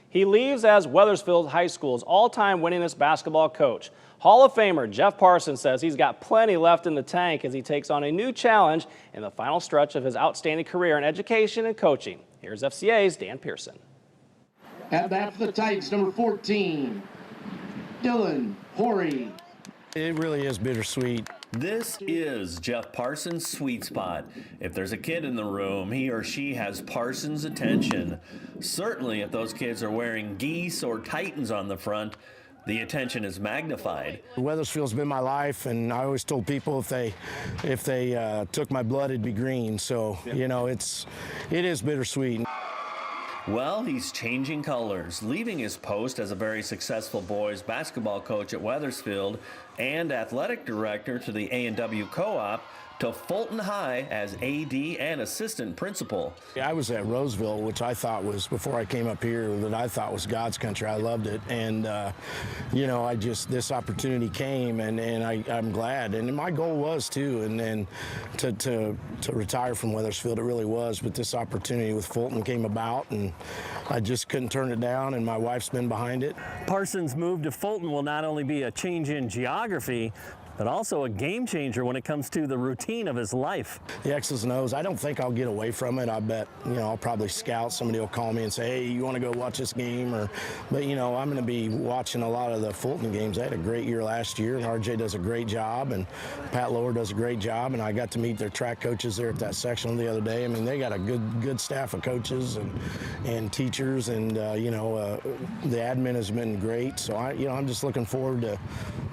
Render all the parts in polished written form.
He leaves as Wethersfield High School's all-time winningest basketball coach. Hall of Famer Jeff Parsons says he's got plenty left in the tank as he takes on a new challenge in the final stretch of his outstanding career in education and coaching. Here's FCA's Dan Pearson. At bat for the Titans, number 14, Dylan Horry. It really is bittersweet. This is Jeff Parsons' sweet spot. If there's a kid in the room, he or she has Parsons' attention. Certainly if those kids are wearing geese or Titans on the front, the attention is magnified. Wethersfield's been my life, and I always told people if they took my blood, it'd be green. So, you know, it is bittersweet. Well, he's changing colors, leaving his post as a very successful boys basketball coach at Wethersfield and athletic director to the A&W Co-op to Fulton High as AD and assistant principal. I was at Roseville, which I thought was, before I came up here, that I thought was God's country. I loved it. And, you know, this opportunity came, and I'm glad. And my goal was, too, and then to retire from Wethersfield, it really was. But this opportunity with Fulton came about, and I just couldn't turn it down, and my wife's been behind it. Parsons' move to Fulton will not only be a change in geography, but also a game changer when it comes to the routine of his life. The X's and O's, I don't think I'll get away from it. I bet, you know, I'll probably scout. Somebody will call me and say, hey, you want to go watch this game? But, you know, I'm going to be watching a lot of the Fulton games. They had a great year last year, and RJ does a great job, and Pat Lower does a great job, and I got to meet their track coaches there at that sectional the other day. I mean, they got a good staff of coaches and teachers, and, you know, the admin has been great. So, I'm just looking forward to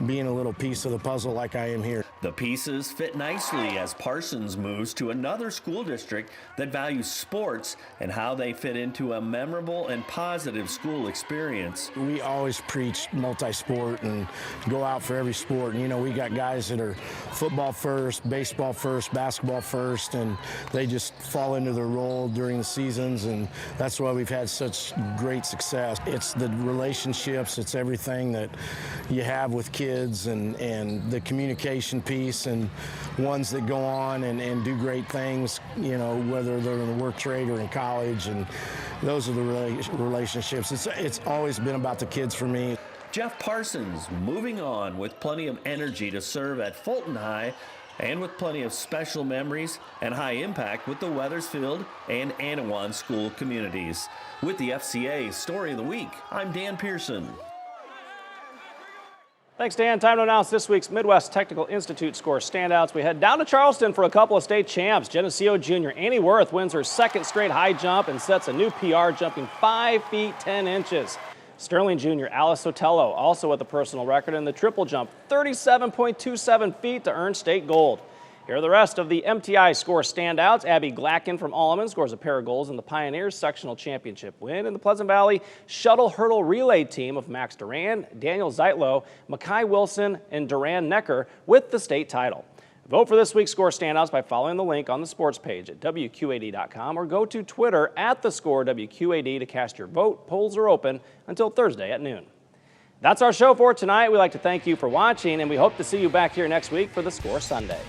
being a little piece of the puzzle like I am here. The pieces fit nicely as Parsons moves to another school district that values sports and how they fit into a memorable and positive school experience. We always preach multi-sport and go out for every sport. And, you know, we got guys that are football first, baseball first, basketball first, and they just fall into their role during the seasons, and that's why we've had such great success. It's the relationships, it's everything that you have with kids, and the communication piece, and ones that go on and do great things, you know, whether they're in the work trade or in college, and those are the relationships. It's always been about the kids for me. Jeff Parsons moving on with plenty of energy to serve at Fulton High and with plenty of special memories and high impact with the Wethersfield and Anawan school communities. With the FCA Story of the Week, I'm Dan Pearson. Thanks, Dan. Time to announce this week's Midwest Technical Institute score standouts. We head down to Charleston for a couple of state champs. Geneseo junior Annie Worth wins her second straight high jump and sets a new PR, jumping 5 feet 10 inches. Sterling junior Alice Sotelo also with a personal record in the triple jump, 37.27 feet to earn state gold. Here are the rest of the MTI score standouts. Abby Glacken from Alleman scores a pair of goals in the Pioneers Sectional Championship win. In the Pleasant Valley Shuttle Hurdle Relay team of Max Duran, Daniel Zeitlow, Makai Wilson, and Duran Necker with the state title. Vote for this week's score standouts by following the link on the sports page at WQAD.com or go to Twitter at @WQAD to cast your vote. Polls are open until Thursday at noon. That's our show for tonight. We'd like to thank you for watching, and we hope to see you back here next week for the Score Sunday.